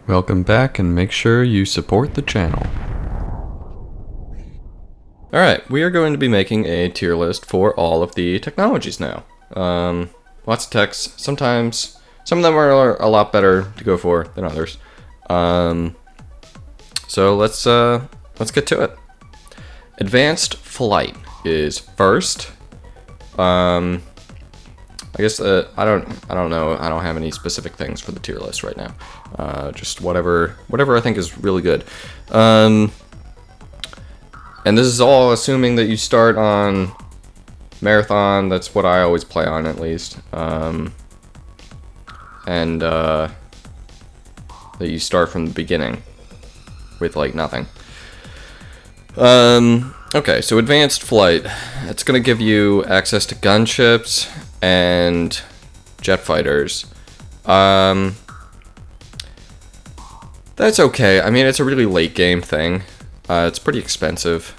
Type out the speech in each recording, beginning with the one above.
Welcome back, and make sure you support the channel. Alright, we are going to be making a tier list for all of the technologies now. Lots of techs. Sometimes, some of them are a lot better to go for than others. So let's get to it. Advanced flight is first. I guess I don't know. I don't have any specific things for the tier list right now. Just whatever I think is really good. And this is all assuming that you start on Marathon. That's what I always play on, at least. And that you start from the beginning with like nothing. Okay, so advanced flight. It's gonna give you access to gunships and jet fighters. That's okay. I mean, it's a really late game thing. It's pretty expensive.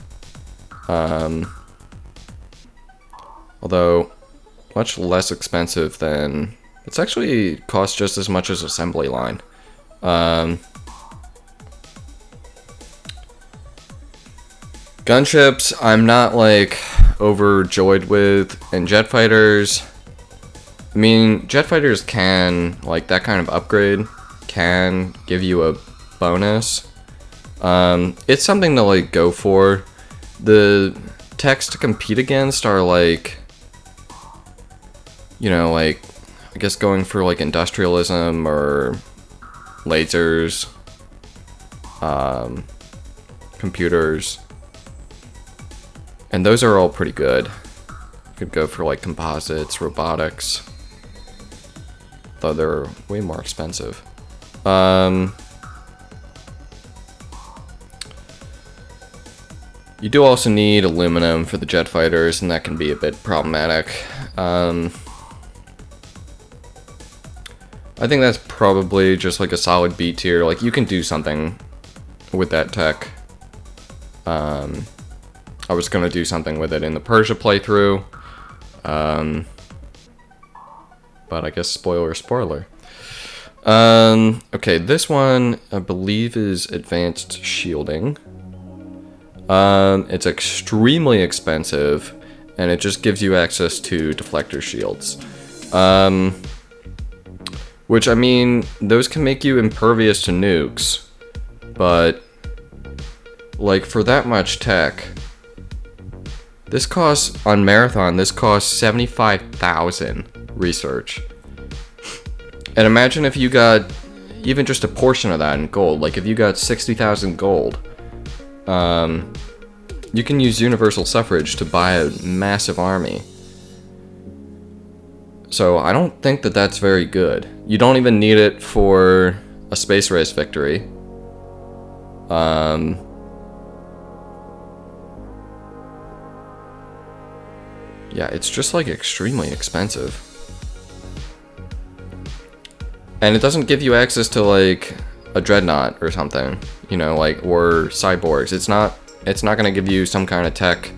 Although much less expensive than, it's actually costs just as much as assembly line. Gunships, I'm not like overjoyed with, and jet fighters. I mean, jet fighters can, like, that kind of upgrade can give you a bonus. It's something to like go for. The techs to compete against are like, you know, like, I guess going for like industrialism or lasers, computers, and those are all pretty good. You could go for like composites, robotics, though they're way more expensive. You do also need aluminum for the jet fighters, and that can be a bit problematic. I think that's probably just like a solid B tier. Like, you can do something with that tech. I was gonna do something with it in the Persia playthrough. But I guess spoiler. Okay, this one I believe is advanced shielding. It's extremely expensive, and it just gives you access to deflector shields. Which, I mean, those can make you impervious to nukes, but like, for that much tech, this costs, on Marathon, this costs 75,000 research. And imagine if you got even just a portion of that in gold. Like, if you got 60,000 gold, you can use universal suffrage to buy a massive army. So I don't think that that's very good. You don't even need it for a space race victory. Yeah, it's just like extremely expensive. And it doesn't give you access to like a dreadnought or something, you know, like, or cyborgs. It's not going to give you some kind of tech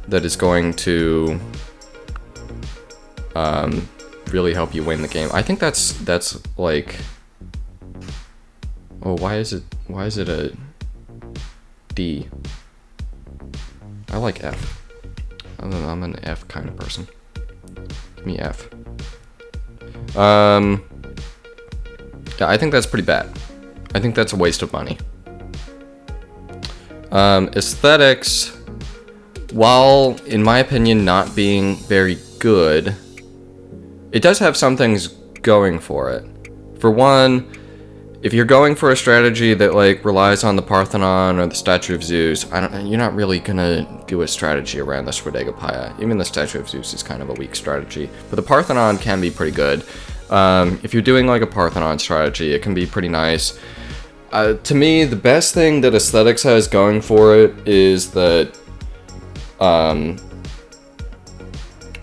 that is going to really help you win the game. I think that's like, oh, why is it a D? I like F. I'm an F kind of person. Give me F. Yeah, I think that's pretty bad. I think that's a waste of money. Aesthetics, while in my opinion not being very good, it does have some things going for it. For one, if you're going for a strategy that like relies on the Parthenon or the Statue of Zeus, you're not really gonna do a strategy around the Sferdegapaya. Even the Statue of Zeus is kind of a weak strategy, but the Parthenon can be pretty good. If you're doing like a Parthenon strategy, it can be pretty nice. To me, the best thing that Aesthetics has going for it is that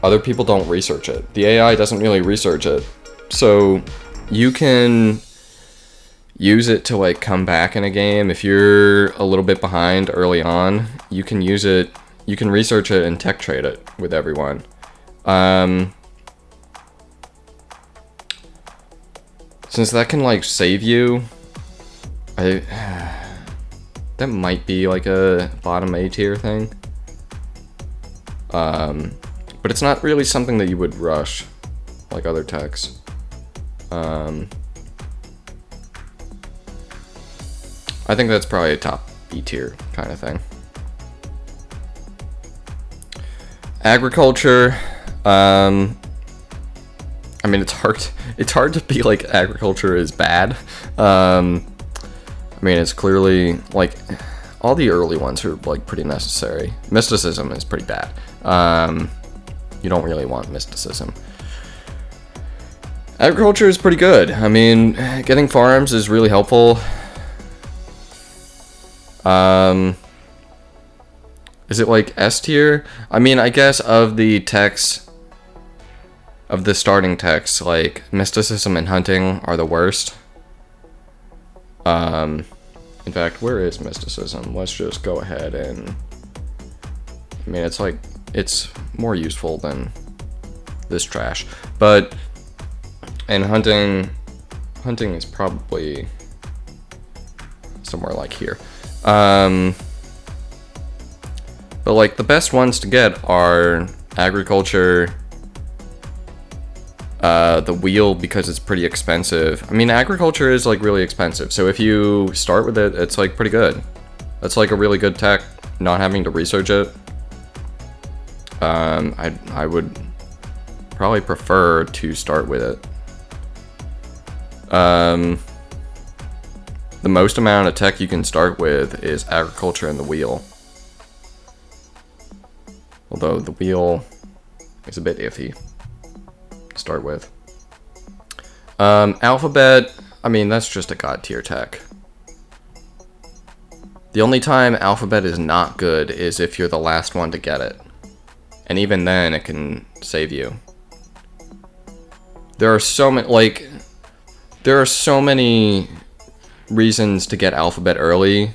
other people don't research it. The AI doesn't really research it. So you can use it to like come back in a game. If you're a little bit behind early on, you can use it, you can research it and tech trade it with everyone. Since that can like save you That might be like a bottom A tier thing. But it's not really something that you would rush like other techs. I think that's probably a top B tier kind of thing. Agriculture, I mean, it's hard to be like agriculture is bad. I mean, it's clearly like all the early ones are like pretty necessary. Mysticism is pretty bad. You don't really want mysticism. Agriculture is pretty good. I mean, getting farms is really helpful. Is it like S tier? I mean, I guess of the techs, of the starting techs, like mysticism and hunting are the worst. In fact, where is mysticism? Let's just go ahead and, I mean, it's like, it's more useful than this trash. But, and hunting is probably somewhere like here. But like the best ones to get are agriculture, the wheel, because it's pretty expensive. I mean, agriculture is like really expensive, so if you start with it, it's like pretty good. That's like a really good tech, not having to research it. I would probably prefer to start with it. The most amount of tech you can start with is agriculture and the wheel. Although the wheel is a bit iffy to start with. Alphabet, I mean, that's just a god tier tech. The only time alphabet is not good is if you're the last one to get it. And even then, it can save you. There are so many reasons to get alphabet early,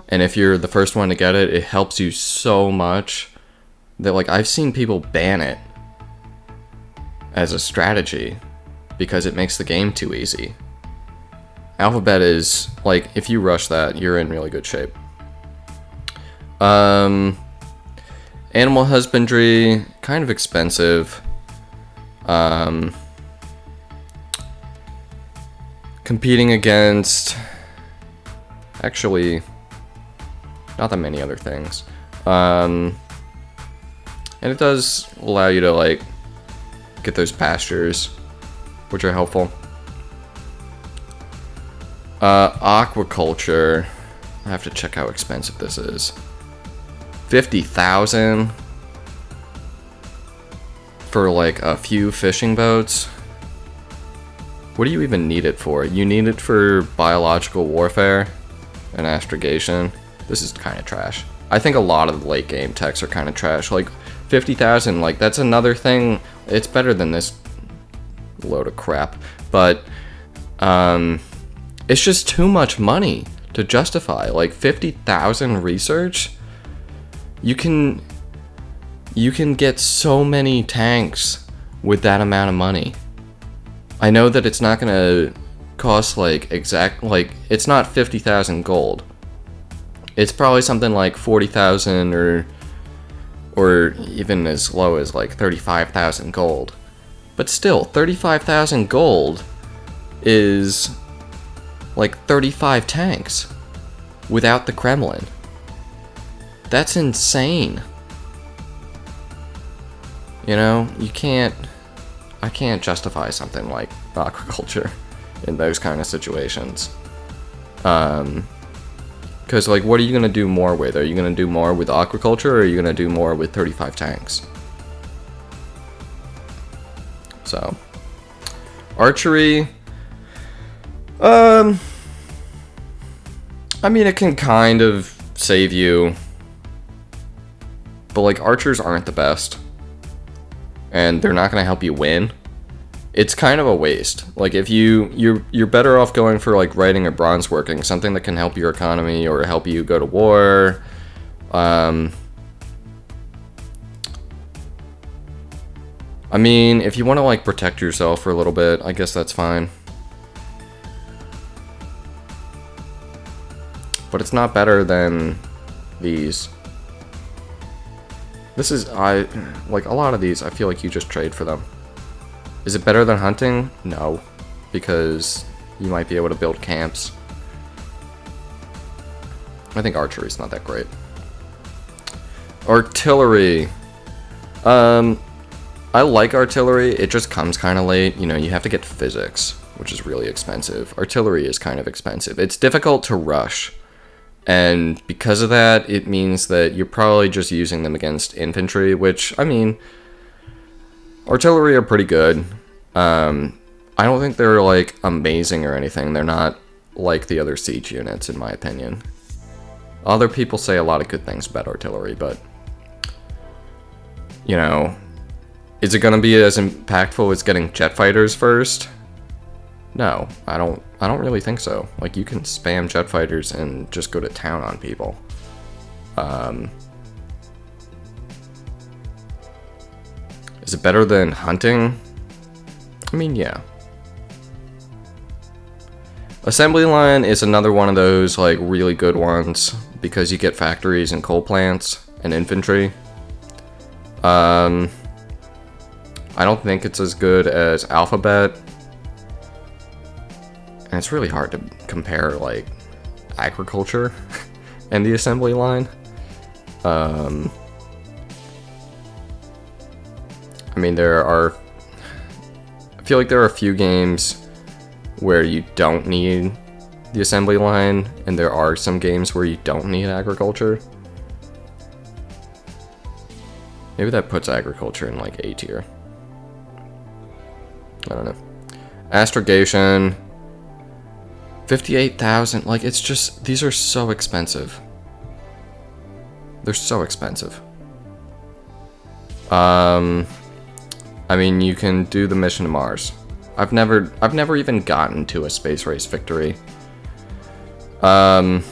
and if you're the first one to get it, it helps you so much that like I've seen people ban it as a strategy because it makes the game too easy. Alphabet is like, if you rush that, you're in really good shape. Animal husbandry, kind of expensive. Competing against, actually, not that many other things. And it does allow you to like get those pastures, which are helpful. Aquaculture, I have to check how expensive this is. 50,000 for like a few fishing boats. What do you even need it for? You need it for biological warfare and astrogation. This is kind of trash. I think a lot of the late game techs are kind of trash. Like 50,000, like that's another thing. It's better than this load of crap, but it's just too much money to justify. Like 50,000 research, you can get so many tanks with that amount of money. I know that it's not gonna cost like it's not 50,000 gold. It's probably something like 40,000 or even as low as like 35,000 gold. But still, 35,000 gold is like 35 tanks without the Kremlin. That's insane. You know, I can't justify something like aquaculture in those kind of situations. Because, like, what are you going to do more with? Are you going to do more with aquaculture, or are you going to do more with 35 tanks? So, archery. I mean, it can kind of save you. But, like, archers aren't the best. And they're not going to help you win. It's kind of a waste. Like, if you're better off going for like writing or bronze working, something that can help your economy or help you go to war. I mean, if you want to like protect yourself for a little bit, I guess that's fine. but it's not better than these. This is, like a lot of these, I feel like you just trade for them. Is it better than hunting? No, because you might be able to build camps. I think archery's not that great. Artillery. I like artillery, it just comes kind of late. You know, you have to get physics, which is really expensive. Artillery is kind of expensive. It's difficult to rush. And because of that, it means that you're probably just using them against infantry, which, I mean, artillery are pretty good. I don't think they're, like, amazing or anything. They're not like the other siege units, in my opinion. Other people say a lot of good things about artillery, but, you know, is it going to be as impactful as getting jet fighters first? No, I don't really think so. Like, you can spam jet fighters and just go to town on people. Is it better than hunting? I mean, yeah. Assembly line is another one of those, like, really good ones because you get factories and coal plants and infantry. I don't think it's as good as Alphabet. And it's really hard to compare, like, agriculture and the assembly line. I mean, I feel like there are a few games where you don't need the assembly line, and there are some games where you don't need agriculture. Maybe that puts agriculture in, like, A tier. I don't know. Astrogation. 58,000, like, it's just, these are so expensive. They're so expensive. I mean, you can do the mission to Mars. I've never even gotten to a space race victory. It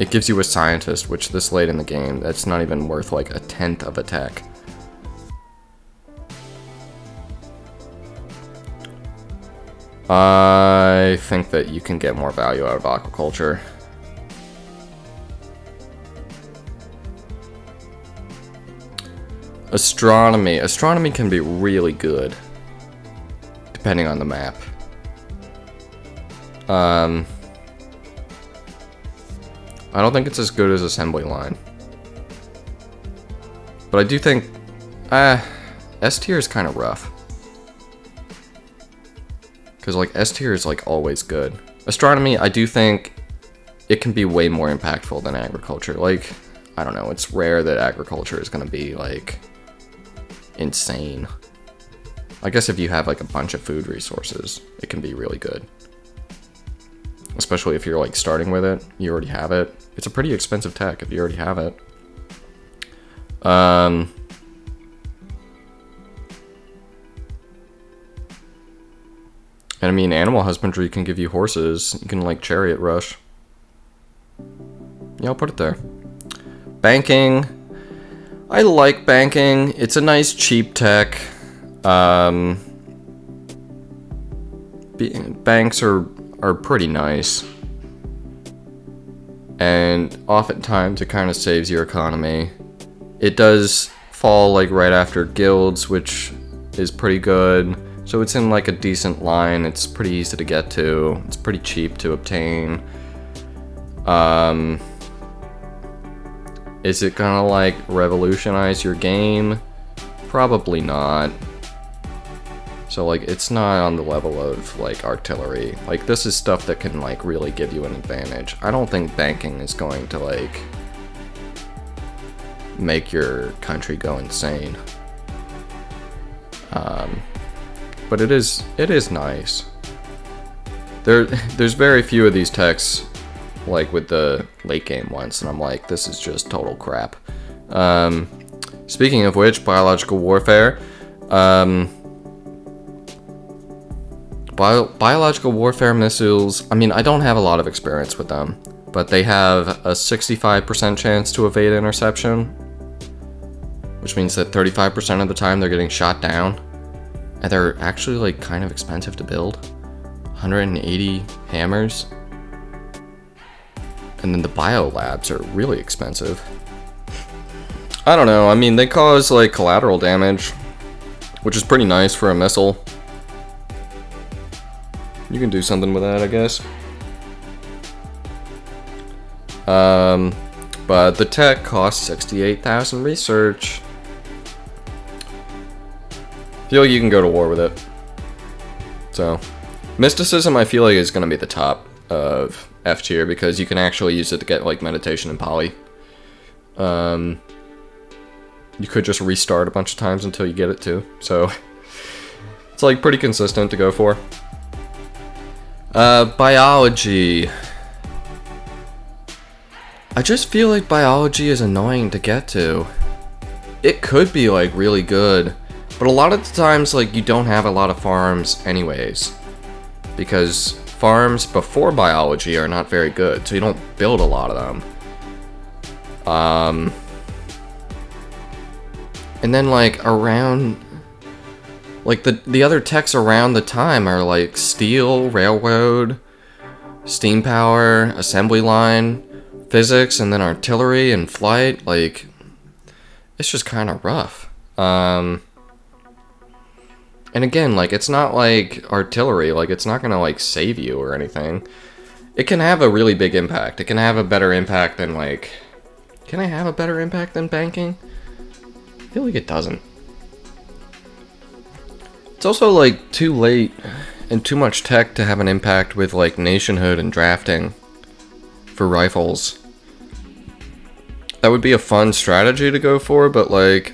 gives you a scientist, which this late in the game, that's not even worth, like, a tenth of a tech. I think that you can get more value out of aquaculture. Astronomy. Astronomy can be really good, depending on the map. I don't think it's as good as assembly line. But I do think, S tier is kind of rough. Because, like, S tier is, like, always good. Astronomy, I do think it can be way more impactful than agriculture. Like, I don't know, it's rare that agriculture is going to be, like, insane. I guess if you have, like, a bunch of food resources, it can be really good. Especially if you're, like, starting with it, you already have it. It's a pretty expensive tech if you already have it. And I mean, animal husbandry can give you horses. You can, like, chariot rush. Yeah, I'll put it there. Banking. I like banking. It's a nice, cheap tech. Banks are pretty nice. And oftentimes it kind of saves your economy. It does fall, like, right after guilds, which is pretty good. So it's in, like, a decent line. It's pretty easy to get to. It's pretty cheap to obtain. Is it gonna, like, revolutionize your game? Probably not. So, like, it's not on the level of, like, artillery. Like, this is stuff that can, like, really give you an advantage. I don't think banking is going to, like, make your country go insane. But it is nice. There's very few of these techs, like with the late game ones, and I'm like, this is just total crap. Speaking of which, biological warfare. Biological warfare missiles, I mean, I don't have a lot of experience with them, but they have a 65% chance to evade interception, which means that 35% of the time they're getting shot down. And they're actually, like, kind of expensive to build. 180 hammers. And then the bio labs are really expensive. I don't know, I mean, they cause, like, collateral damage, which is pretty nice for a missile. You can do something with that, I guess. But the tech costs 68,000 research. Feel like you can go to war with it. So, mysticism I feel like is going to be the top of F tier because you can actually use it to get like meditation and poly. You could just restart a bunch of times until you get it too. So, it's like pretty consistent to go for. Biology. I just feel like biology is annoying to get to. It could be like really good, but a lot of the times like you don't have a lot of farms anyways. Because farms before biology are not very good, so you don't build a lot of them. And then like around, like the other techs around the time are like steel, railroad, steam power, assembly line, physics, and then artillery and flight. Like, it's just kind of rough. And again, like, it's not like artillery, like, it's not gonna, like, save you or anything. It can have a really big impact. It can have a better impact than, like... Can I have a better impact than banking? I feel like it doesn't. It's also, like, too late and too much tech to have an impact with, like, nationhood and drafting for rifles. That would be a fun strategy to go for, but, like...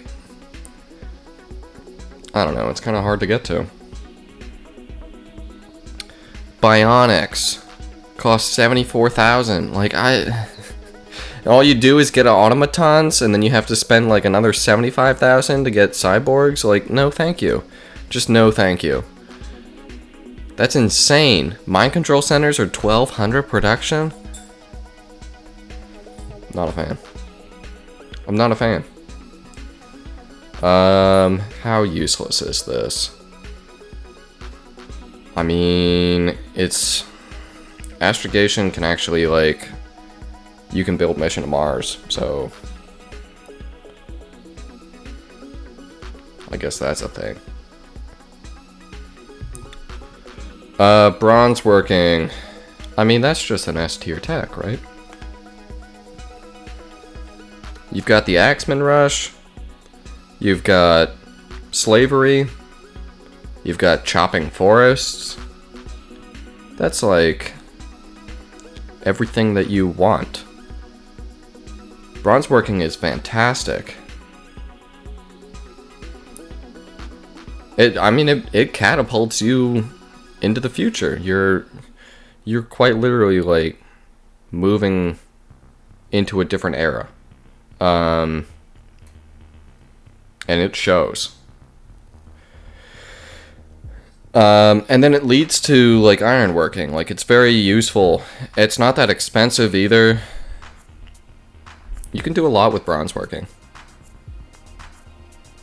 I don't know, it's kind of hard to get to. Bionics costs 74,000. Like, all you do is get automatons, and then you have to spend like another 75,000 to get cyborgs. Like, no, thank you. Just no, thank you. That's insane. Mind control centers are 1,200 production. Not a fan. I'm not a fan. How useless is this? I mean, it's... Astrogation can actually, like... You can build mission to Mars, so... I guess that's a thing. Bronze working. I mean, that's just an S tier tech, right? You've got the Axeman Rush. You've got slavery. You've got chopping forests. That's like everything that you want. Bronze working is fantastic. It catapults you into the future. You're quite literally like moving into a different era. And it shows. And then it leads to like ironworking. Like, it's very useful. It's not that expensive either. You can do a lot with bronze working.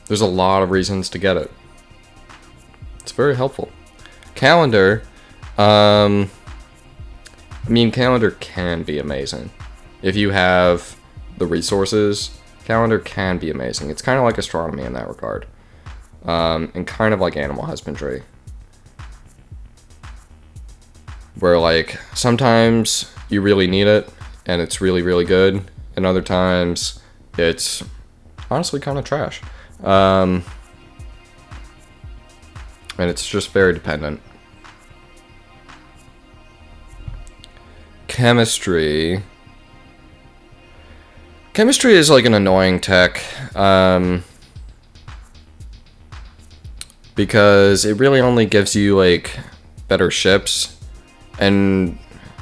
There's a lot of reasons to get it. It's very helpful. Calendar. I mean, calendar can be amazing. If you have the resources, calendar can be amazing. It's kind of like astronomy in that regard. And kind of like animal husbandry. Where, like, sometimes you really need it, and it's really, really good. And other times, it's honestly kind of trash. And it's just very dependent. Chemistry. Chemistry is like an annoying tech. Because it really only gives you, like, better ships. And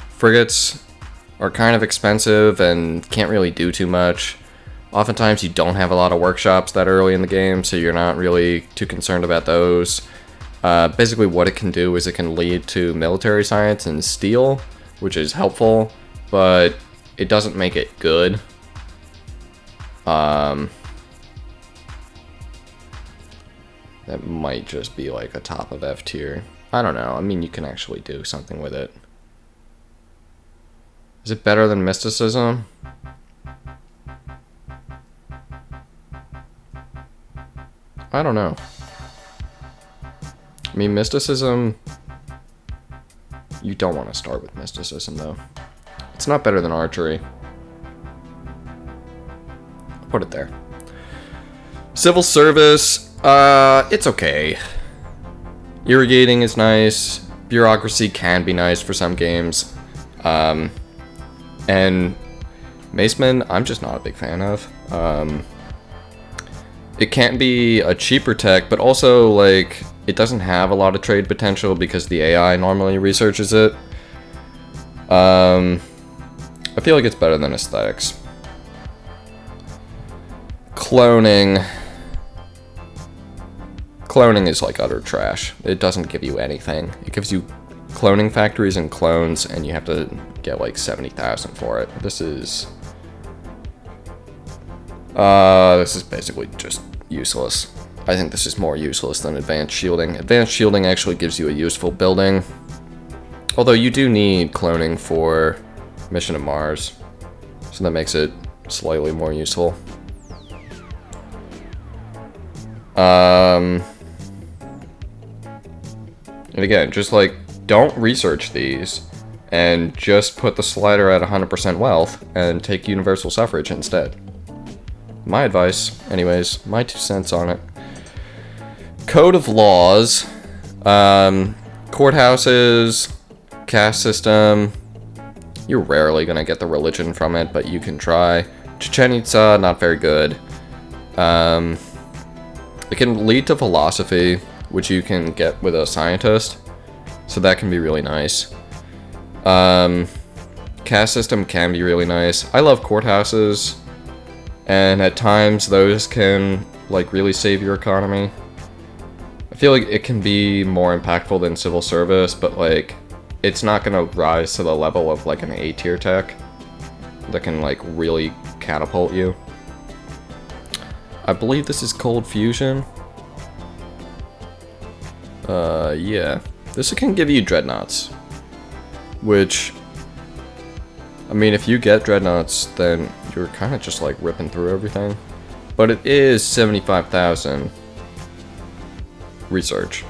frigates are kind of expensive and can't really do too much. Oftentimes you don't have a lot of workshops that early in the game, so you're not really too concerned about those. Basically what it can do is it can lead to military science and steel, which is helpful, but it doesn't make it good. That might just be like a top of F tier. I don't know. I mean, you can actually do something with it. Is it better than mysticism? I don't know. I mean, mysticism... You don't want to start with mysticism, though. It's not better than archery. I'll put it there. Civil service, it's okay. Irrigating is nice. Bureaucracy can be nice for some games. And Maceman, I'm just not a big fan of. It can be a cheaper tech, but also, like, it doesn't have a lot of trade potential because the AI normally researches it. I feel like it's better than aesthetics. Cloning. Cloning is like utter trash. It doesn't give you anything. It gives you cloning factories and clones, and you have to get like 70,000 for it. This is basically just useless. I think this is more useless than advanced shielding. Advanced shielding actually gives you a useful building. Although you do need cloning for Mission to Mars. So that makes it slightly more useful. And again, just like, don't research these. And just put the slider at 100% wealth and take universal suffrage instead. My advice, anyways, my 2 cents on it. Code of laws, courthouses, caste system. You're rarely gonna get the religion from it, but you can try. Chichen Itza, not very good. It can lead to philosophy, which you can get with a scientist, so that can be really nice. Caste system can be really nice. I love courthouses, and at times those can like really save your economy. I feel like it can be more impactful than civil service, but like it's not gonna rise to the level of like an A tier tech that can like really catapult you. I believe this is cold fusion. Yeah. This can give you dreadnoughts, which, I mean, if you get dreadnoughts, then you're kind of just like ripping through everything. But it is 75,000 research,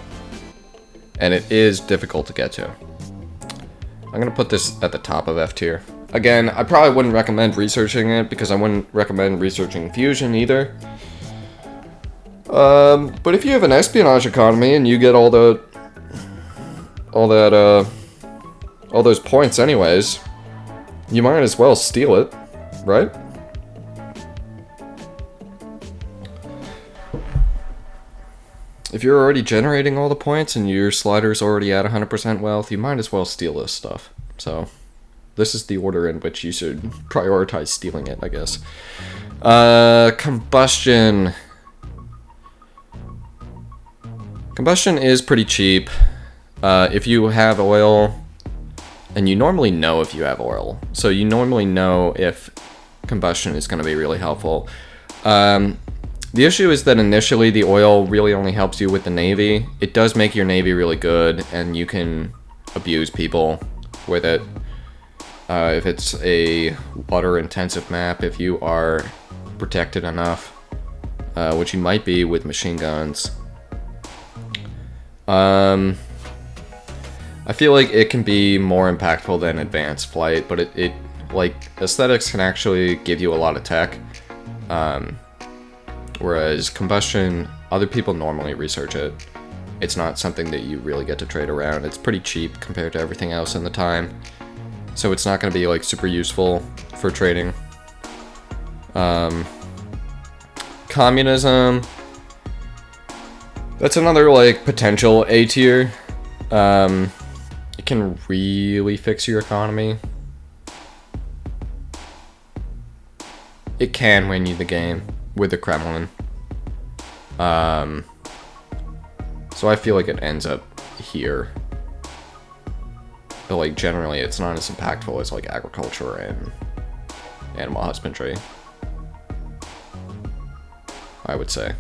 and it is difficult to get to. I'm gonna put this at the top of F tier. Again, I probably wouldn't recommend researching it because I wouldn't recommend researching fusion either. But if you have an espionage economy and you get all those points anyways, you might as well steal it, right? If you're already generating all the points and your slider's already at 100% wealth, you might as well steal this stuff. So, this is the order in which you should prioritize stealing it, I guess. Combustion. Combustion is pretty cheap. If you have oil, and you normally know if you have oil, so you normally know if combustion is going to be really helpful. The issue is that initially the oil really only helps you with the Navy. It does make your Navy really good, and you can abuse people with it. If it's a water-intensive map, if you are protected enough, which you might be with machine guns. I feel like it can be more impactful than advanced flight, but it like, aesthetics can actually give you a lot of tech. Whereas combustion, other people normally research it. It's not something that you really get to trade around. It's pretty cheap compared to everything else in the time. So it's not going to be like super useful for trading. Communism. That's another like potential A tier. It can really fix your economy. It can win you the game with the Kremlin. So I feel like it ends up here. But like generally it's not as impactful as like agriculture and animal husbandry, I would say.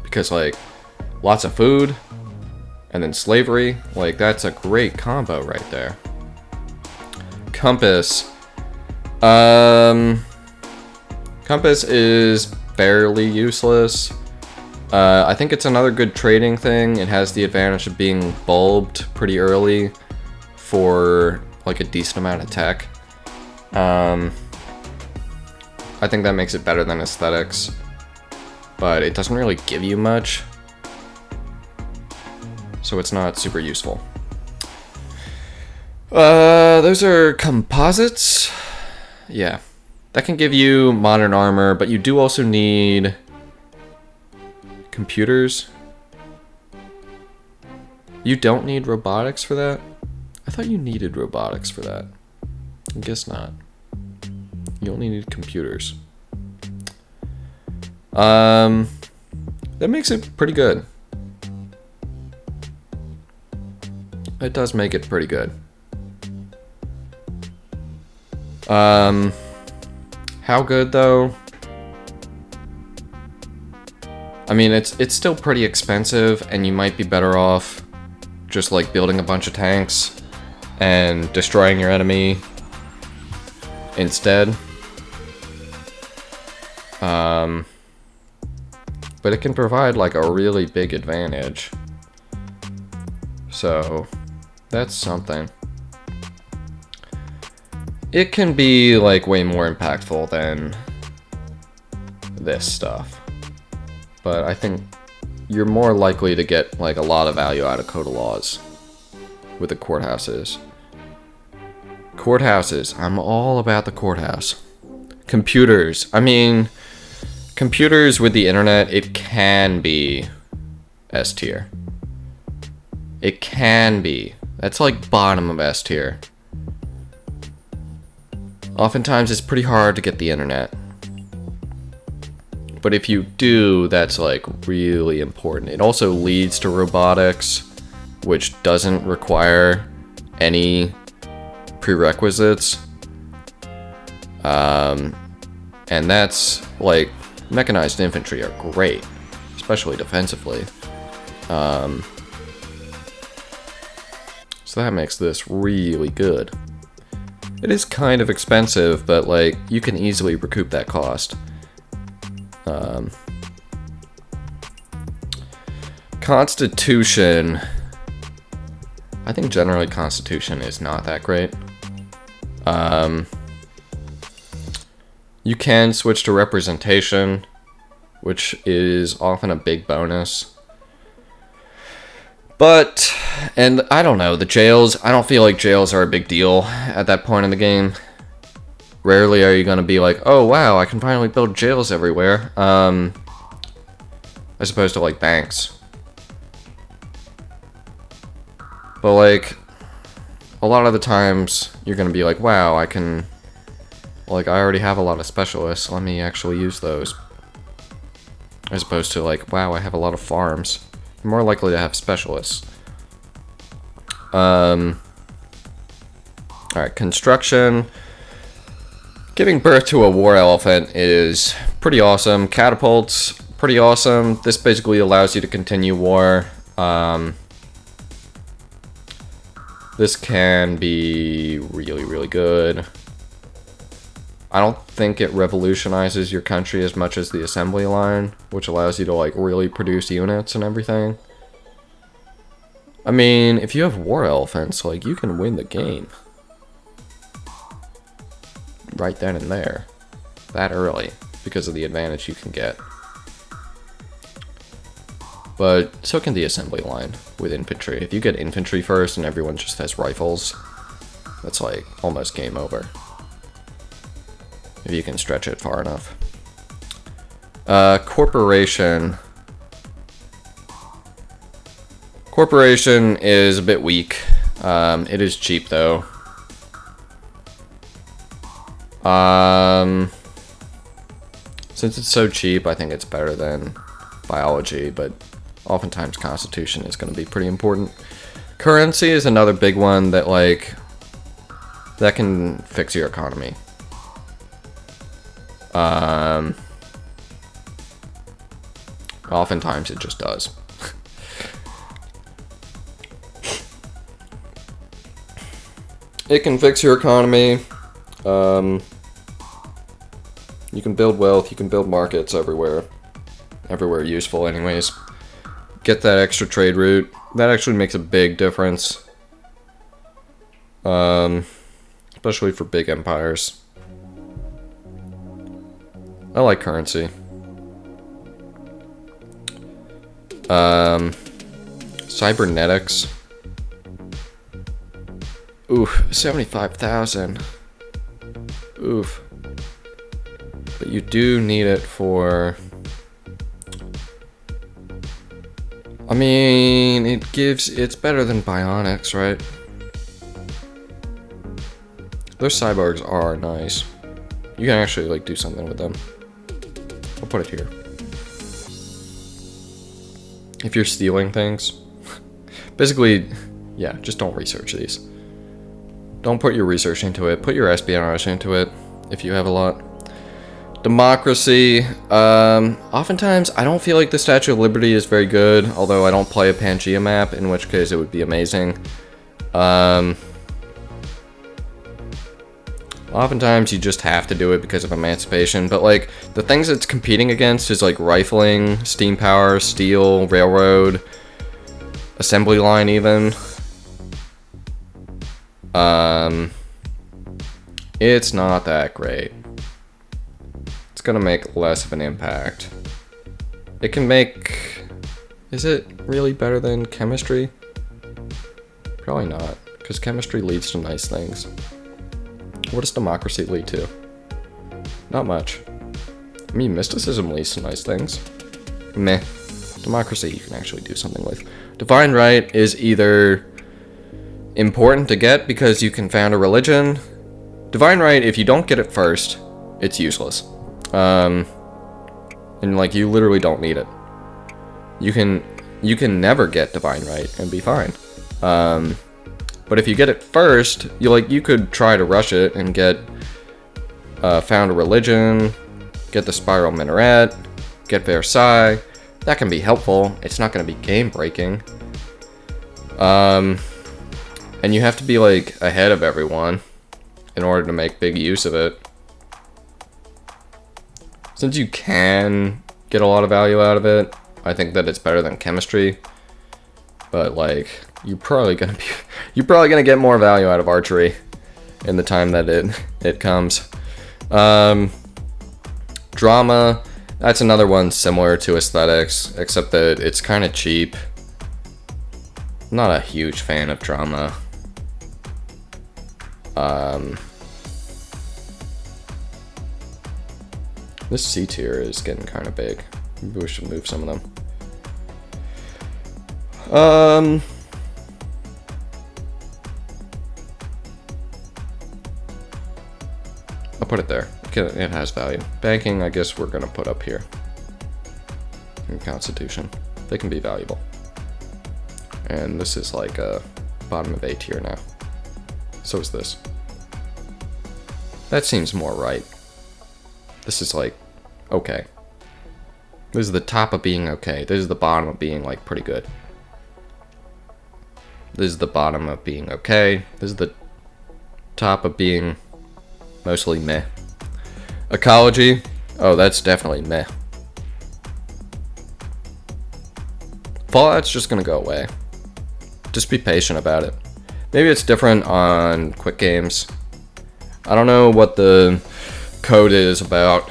Because like lots of food and then slavery, like that's a great combo right there. Compass. Compass is fairly useless. I think it's another good trading thing. It has the advantage of being bulbed pretty early for like a decent amount of tech. I think that makes it better than aesthetics, but it doesn't really give you much, so it's not super useful. Those are composites. Yeah, that can give you modern armor, but you do also need computers. You don't need robotics for that? I thought you needed robotics for that. I guess not. You only need computers. That makes it pretty good. It does make it pretty good. How good though? I mean, it's still pretty expensive, and you might be better off just like building a bunch of tanks and destroying your enemy instead. But it can provide like a really big advantage. So that's something. It can be like way more impactful than this stuff. But I think you're more likely to get like a lot of value out of Code of Laws with the courthouses. Courthouses. I'm all about the courthouse. Computers. I mean, computers with the internet, it can be S tier. It can be. That's like bottom of S tier. Oftentimes it's pretty hard to get the internet. But if you do, that's like really important. It also leads to robotics, which doesn't require any prerequisites. And that's like, mechanized infantry are great, especially defensively. So that makes this really good. It is kind of expensive, but like, you can easily recoup that cost. Constitution. I think generally Constitution is not that great. You can switch to representation, which is often a big bonus. But, and I don't know, the jails, I don't feel like jails are a big deal at that point in the game. Rarely are you going to be like, oh wow, I can finally build jails everywhere. As opposed to like banks. But like, a lot of the times, you're going to be like, wow, I can, like, I already have a lot of specialists, let me actually use those. As opposed to like, wow, I have a lot of farms. You're more likely to have specialists. Alright, construction. Giving birth to a war elephant is pretty awesome. Catapults, pretty awesome. This basically allows you to continue war. This can be really, really good. I don't think it revolutionizes your country as much as the assembly line, which allows you to like really produce units and everything. I mean, if you have war elephants, like, you can win the game. Right then and there. That early, because of the advantage you can get. But so can the assembly line with infantry. If you get infantry first and everyone just has rifles, that's like almost game over. If you can stretch it far enough. Corporation. Corporation is a bit weak. It is cheap though. Since it's so cheap, I think it's better than biology, but oftentimes Constitution is going to be pretty important. Currency is another big one that, like, that can fix your economy. Oftentimes it just does. it can fix your economy. You can build wealth, you can build markets everywhere. Everywhere useful anyways. Get that extra trade route. That actually makes a big difference. Especially for big empires. I like currency. Cybernetics. Oof, 75,000. Oof. But you do need it for... I mean, it's better than Bionics, right? Those cyborgs are nice. You can actually, like, do something with them. I'll put it here. If you're stealing things. Basically, yeah, just don't research these. Don't put your research into it. Put your espionage into it, if you have a lot. Democracy. Oftentimes, I don't feel like the Statue of Liberty is very good, although I don't play a Pangea map, in which case it would be amazing. Oftentimes, you just have to do it because of emancipation, but, like, the things it's competing against is, like, rifling, steam power, steel, railroad, assembly line, even. It's not that great. It's gonna make less of an impact. It can make... Is it really better than chemistry? Probably not, because chemistry leads to nice things. What does democracy lead to? Not much. I mean, mysticism leads to nice things. Meh. Democracy you can actually do something with. Divine right is either important to get because you can found a religion. Divine right, if you don't get it first, it's useless. And like, you literally don't need it. You can never get divine right and be fine. But if you get it first, you could try to rush it and get found a religion, get the spiral minaret, get Versailles. That can be helpful. It's not going to be game breaking. And you have to be like ahead of everyone in order to make big use of it. Since you can get a lot of value out of it, I think that it's better than chemistry. But like, you're probably gonna get more value out of archery in the time that it comes. Drama, that's another one similar to aesthetics, except that it's kind of cheap. I'm not a huge fan of drama. This C tier is getting kind of big. Maybe we should move some of them. I'll put it there. It has value. Banking, I guess we're gonna put up here. And Constitution. They can be valuable. And this is like a bottom of A tier now. So is this. That seems more right. This is like, okay. This is the top of being okay. This is the bottom of being like pretty good. This is the bottom of being okay. This is the top of being mostly meh. Ecology. Oh, that's definitely meh. Fallout's just gonna go away. Just be patient about it. Maybe it's different on quick games. I don't know what the code is about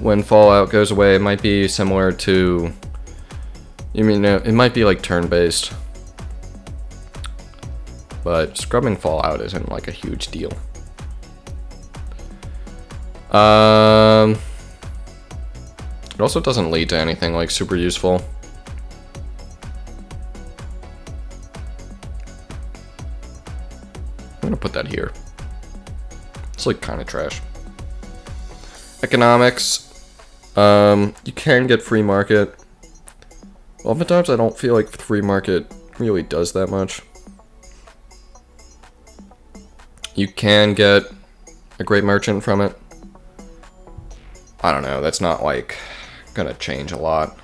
when Fallout goes away. It might be similar to... it might be like turn-based. But scrubbing Fallout isn't like a huge deal. It also doesn't lead to anything like super useful. I'm gonna put that here. It's like kind of trash. Economics. You can get free market. Oftentimes I don't feel like free market really does that much. You can get a great merchant from it. I don't know, that's not like gonna change a lot.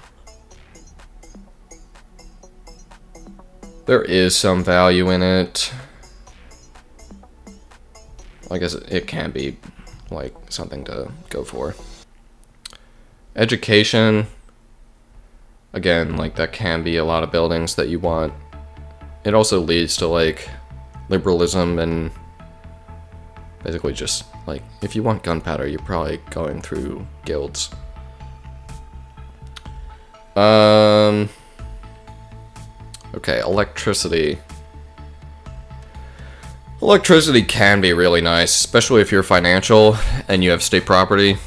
There is some value in it. I guess it can be like something to go for. Education, again, like that can be a lot of buildings that you want. It also leads to like liberalism and basically just like if you want gunpowder, you're probably going through guilds. Okay, electricity. Electricity can be really nice, especially if you're financial and you have state property.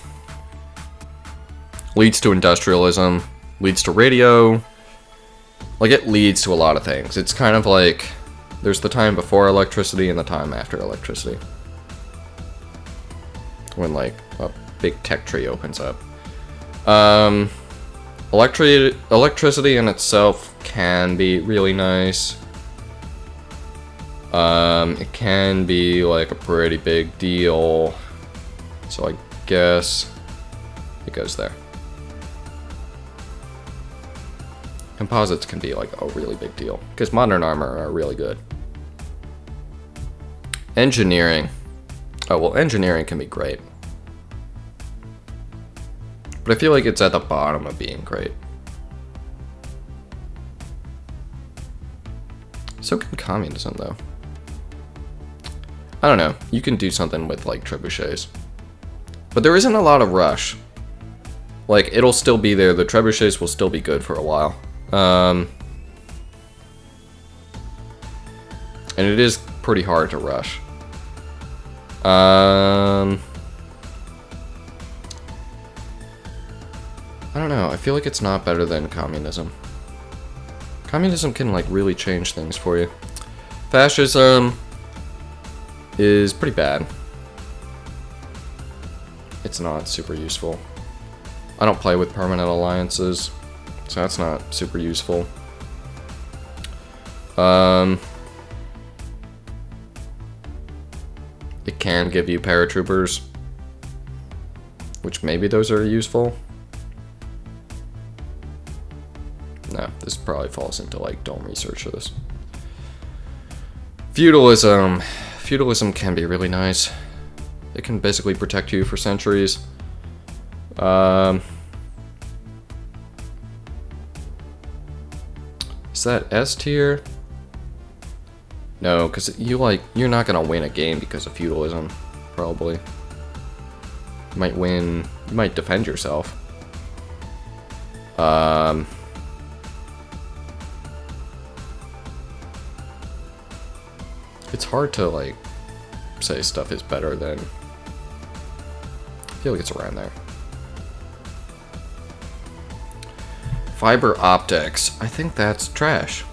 Leads to industrialism, leads to radio. Like, it leads to a lot of things. It's kind of like there's the time before electricity and the time after electricity. When, like, a big tech tree opens up. Electricity in itself can be really nice. It can be like a pretty big deal. So I guess it goes there. Composites can be like a really big deal because modern armor are really good. Engineering. Oh, well, engineering can be great. But I feel like it's at the bottom of being great. So can communism, though. I don't know. You can do something with, like, trebuchets. But there isn't a lot of rush. Like, it'll still be there. The trebuchets will still be good for a while. And it is pretty hard to rush. I don't know. I feel like it's not better than communism. Communism can, like, really change things for you. Fascism is pretty bad. It's not super useful. I don't play with permanent alliances, so that's not super useful. It can give you paratroopers, which maybe those are useful. No, this probably falls into, like, don't research this. Feudalism. Feudalism can be really nice. It can basically protect you for centuries. Is that S tier? No, because you're not gonna win a game because of feudalism, probably. You might win. You might defend yourself. It's hard to, like, say stuff is better than... I feel like it's around there. Fiber optics. I think that's trash.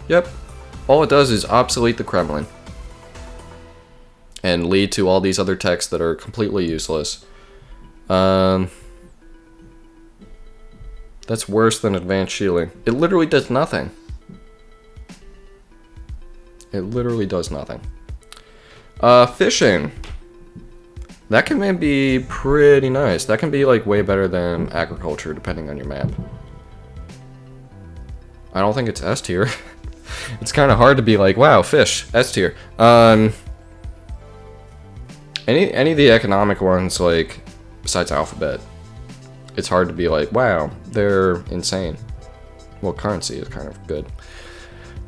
Yep. All it does is obsolete the Kremlin. And lead to all these other techs that are completely useless. That's worse than advanced shielding. It literally does nothing. It literally does nothing. Fishing. That can be pretty nice. That can be, like, way better than agriculture, depending on your map. I don't think it's S tier. It's kind of hard to be like, wow, fish, S tier. Any of the economic ones, like, besides alphabet, it's hard to be like, wow, they're insane. Well, currency is kind of good.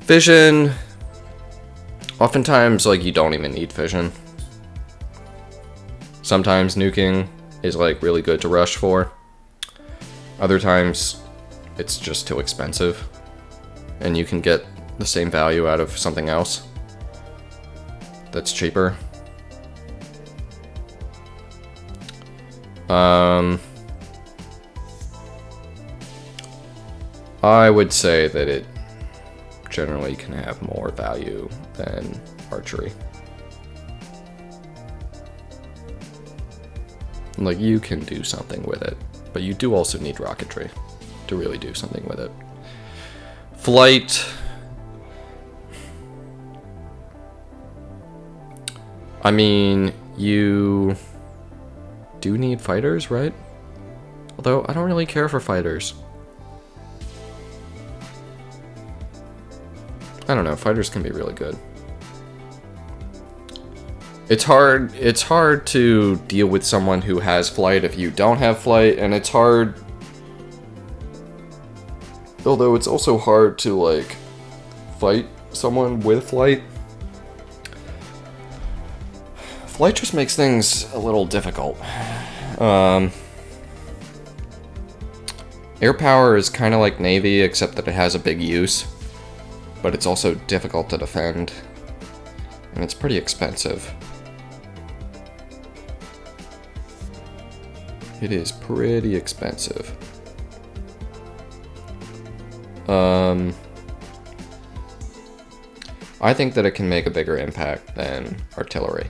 Fission. Oftentimes, like, you don't even need fission. Sometimes nuking is, like, really good to rush for. Other times, it's just too expensive. And you can get the same value out of something else that's cheaper. I would say that it generally can have more value than archery. Like, you can do something with it, but you do also need rocketry to really do something with it. Flight. I mean, you do need fighters, right? Although, I don't really care for fighters. I don't know, fighters can be really good. It's hard to deal with someone who has flight if you don't have flight, and it's hard. Although it's also hard to, like, fight someone with flight. Flight just makes things a little difficult. Air power is kind of like Navy, except that it has a big use. But it's also difficult to defend. And it's pretty expensive. It is pretty expensive. I think that it can make a bigger impact than artillery.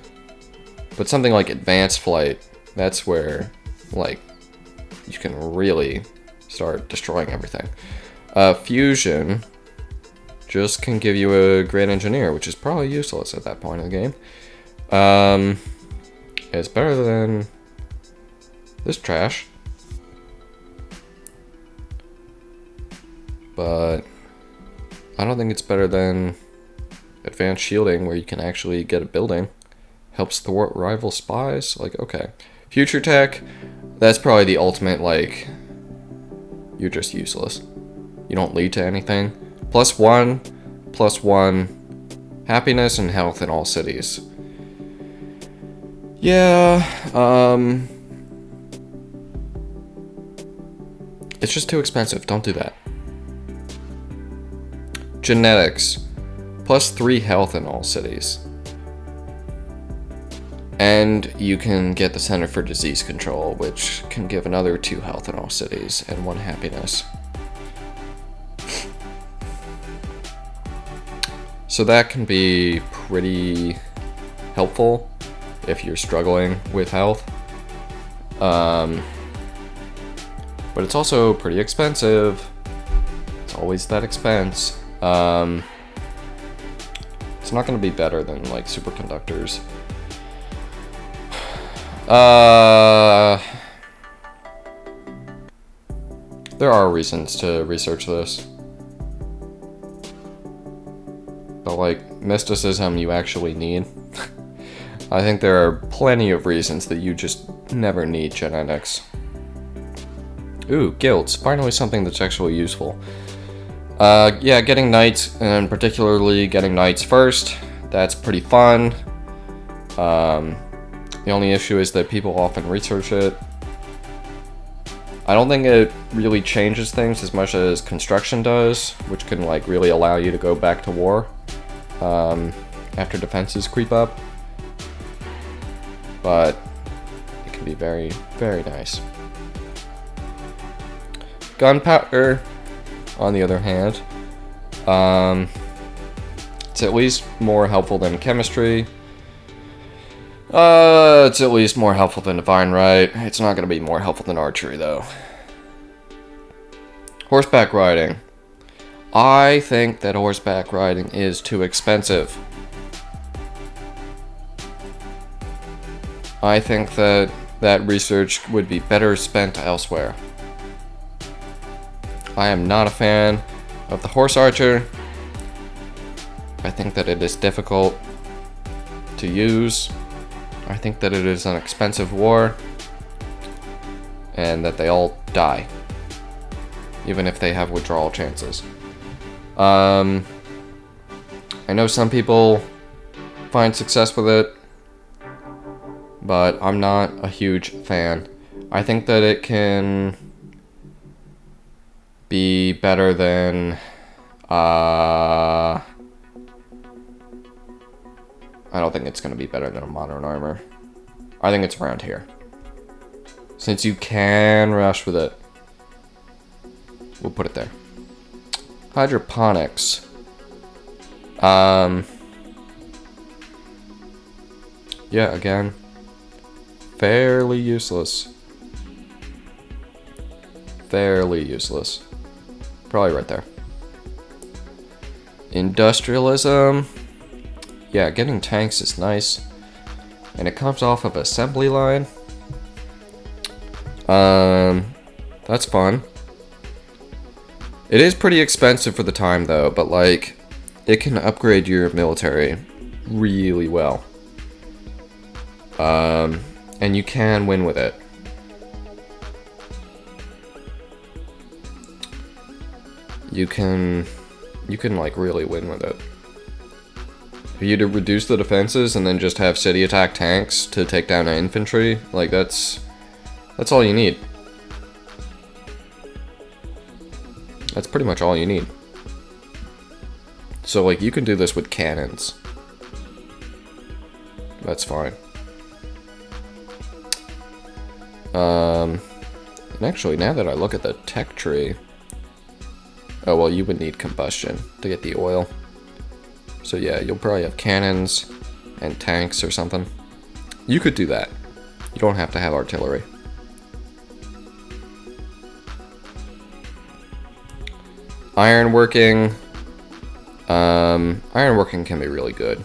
But something like advanced flight, that's where, like, you can really start destroying everything. Fusion just can give you a great engineer, which is probably useless at that point in the game. It's better than this trash. But I don't think it's better than advanced shielding, where you can actually get a building. Helps thwart rival spies. Like, okay. Future tech, that's probably the ultimate, like, you're just useless. You don't lead to anything. +1, +1, happiness and health in all cities. Yeah, it's just too expensive. Don't do that. Genetics, +3 health in all cities. And you can get the Center for Disease Control, which can give another 2 health in all cities and 1 happiness. So that can be pretty helpful if you're struggling with health. But it's also pretty expensive. It's always that expense. It's not going to be better than, like, superconductors. There are reasons to research this. But, like, mysticism you actually need. I think there are plenty of reasons that you just never need genetics. Ooh, guilds. Finally something that's actually useful. Yeah, getting knights, and particularly getting knights first, that's pretty fun. The only issue is that people often research it. I don't think it really changes things as much as construction does, which can, like, really allow you to go back to war after defenses creep up. But it can be very, very nice. Gunpowder, on the other hand, it's at least more helpful than chemistry. It's at least more helpful than divine right. It's not going to be more helpful than archery, though. Horseback riding. I think that horseback riding is too expensive. I think that that research would be better spent elsewhere. I am not a fan of the horse archer. I think that it is difficult to use. I think that it is an expensive war, and that they all die, even if they have withdrawal chances. I know some people find success with it, but I'm not a huge fan. I think that it can be better than, I don't think it's going to be better than a modern armor. I think it's around here. Since you can rush with it, we'll put it there. Hydroponics. Yeah, again, fairly useless. Fairly useless. Probably right there. Industrialism. Yeah, getting tanks is nice. And it comes off of assembly line. That's fun. It is pretty expensive for the time, though, but, like, it can upgrade your military really well. And you can win with it. You can like really win with it. For you to reduce the defenses and then just have city attack tanks to take down an infantry, like that's all you need. That's pretty much all you need. So like you can do this with cannons. That's fine. And actually, now that I look at the tech tree, oh well, you would need combustion to get the oil. So yeah, you'll probably have cannons and tanks or something. You could do that. You don't have to have artillery. Ironworking. Ironworking can be really good.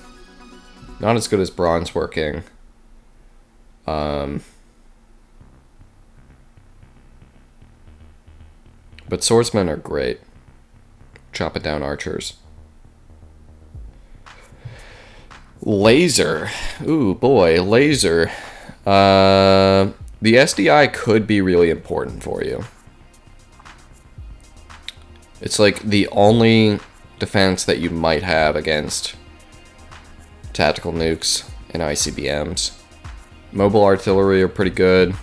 Not as good as bronze working. But swordsmen are great. Chopping down archers. Laser. Ooh, boy, laser. The SDI could be really important for you. It's like the only defense that you might have against tactical nukes and ICBMs. Mobile artillery are pretty good.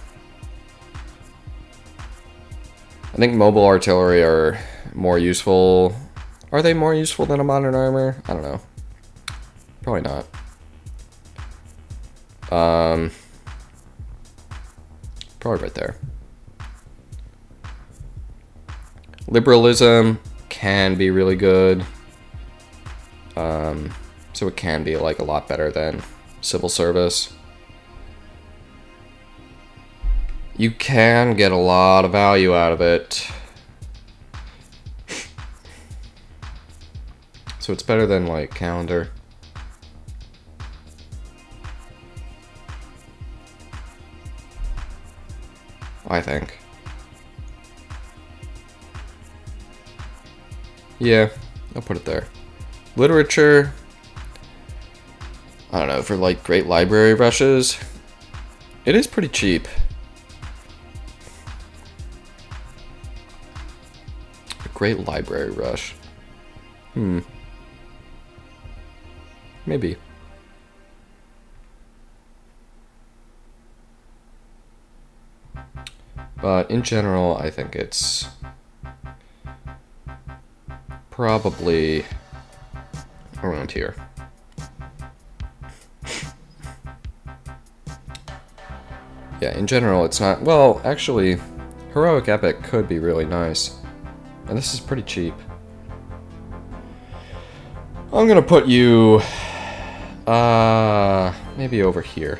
I think mobile artillery are more useful. Are they more useful than a modern armor? I don't know. Probably not. Probably right there. Liberalism can be really good. So it can be like a lot better than civil service. You can get a lot of value out of it. So it's better than like calendar. I think. Yeah, I'll put it there. Literature. I don't know, for like great library rushes, it is pretty cheap. A great library rush. Maybe. But in general, I think it's probably around here. Yeah, in general, it's not... Well, actually, Heroic Epic could be really nice. And this is pretty cheap. I'm gonna put you... maybe over here.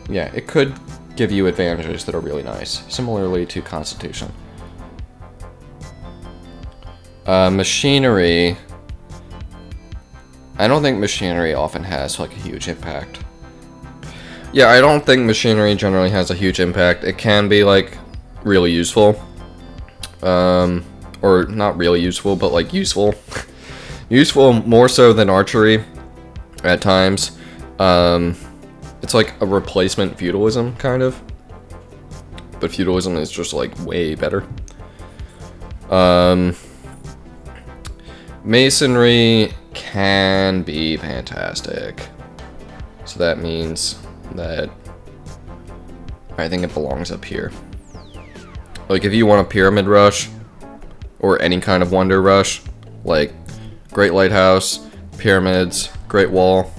Yeah, it could give you advantages that are really nice. Similarly to Constitution. Machinery... I don't think machinery often has, like, a huge impact. Yeah, I don't think machinery generally has a huge impact. It can be, like, really useful. Or not really useful, but, like, useful. Useful more so than archery at times. It's like a replacement feudalism, kind of. But feudalism is just, like, way better. Masonry can be fantastic. So that means that I think it belongs up here. Like if you want a pyramid rush or any kind of wonder rush, like Great Lighthouse, pyramids, Great Wall,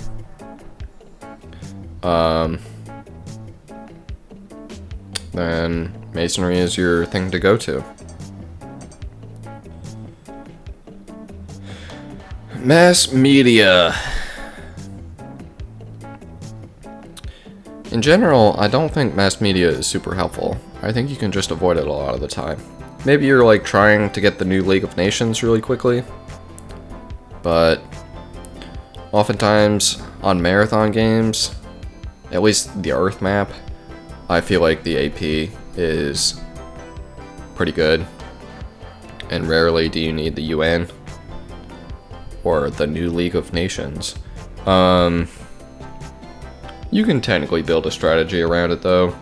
then masonry is your thing to go to. Mass media. In general, I don't think mass media is super helpful. I think you can just avoid it a lot of the time. Maybe you're like trying to get the new League of Nations really quickly, but oftentimes on marathon games, at least the Earth map, I feel like the AP is pretty good, and rarely do you need the UN or the new League of Nations. You can technically build a strategy around it, though.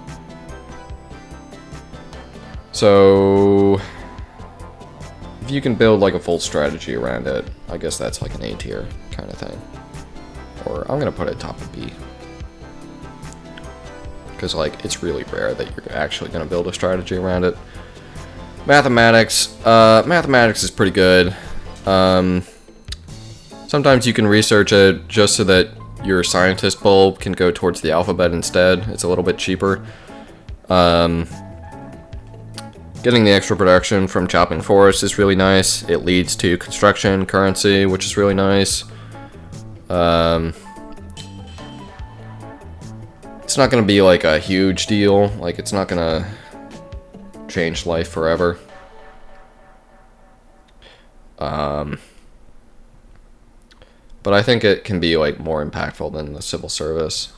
So, if you can build like a full strategy around it, I guess that's like an A tier kind of thing. Or I'm gonna put it top of B. Because like, it's really rare that you're actually gonna build a strategy around it. Mathematics. Mathematics is pretty good. Sometimes you can research it just so that your scientist bulb can go towards the alphabet instead. It's a little bit cheaper. Getting the extra production from chopping forests is really nice. It leads to construction currency, which is really nice. It's not going to be like a huge deal. Like, it's not going to change life forever. But I think it can be like more impactful than the civil service.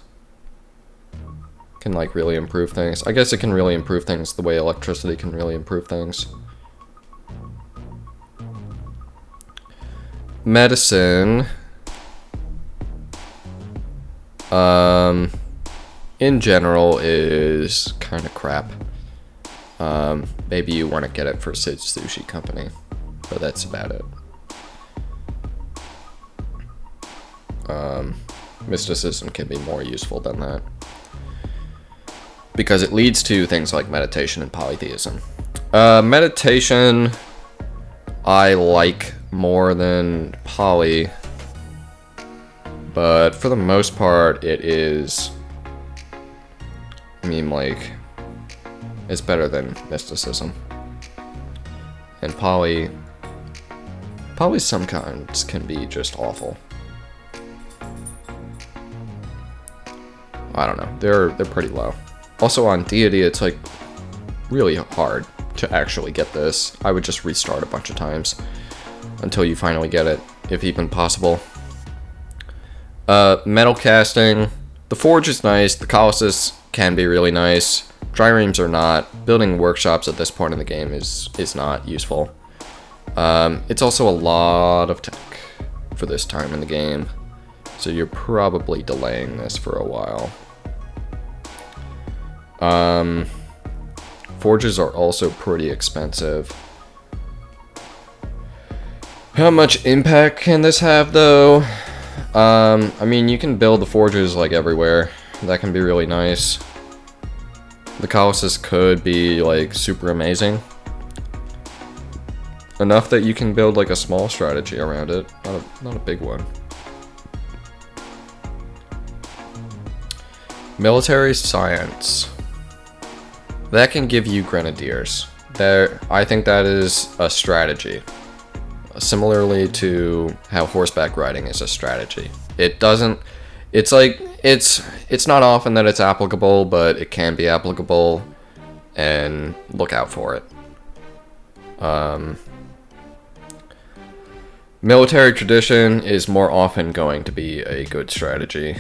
Can like really improve things. I guess it can really improve things the way electricity can really improve things. Medicine. In general is kind of crap. Maybe you want to get it for Sid's Sushi Company, but that's about it. Mysticism can be more useful than that, because it leads to things like meditation and polytheism. Meditation I like more than poly, but for the most part it is, I mean, like, it's better than mysticism. And poly sometimes can be just awful. I don't know, they're pretty low. Also on deity, it's like really hard to actually get this. I would just restart a bunch of times until you finally get it, if even possible. Metal casting. The forge is nice. The colossus can be really nice. Triremes are not. Building workshops at this point in the game is not useful. It's also a lot of tech for this time in the game, so you're probably delaying this for a while. Forges are also pretty expensive. How much impact can this have, though? I mean, you can build the forges like everywhere. That can be really nice. The Colossus could be like super amazing. Enough that you can build like a small strategy around it, not a big one. Military science. That can give you grenadiers. I think that is a strategy. Similarly to how horseback riding is a strategy. It's not often that it's applicable, but it can be applicable, and look out for it. Military tradition is more often going to be a good strategy.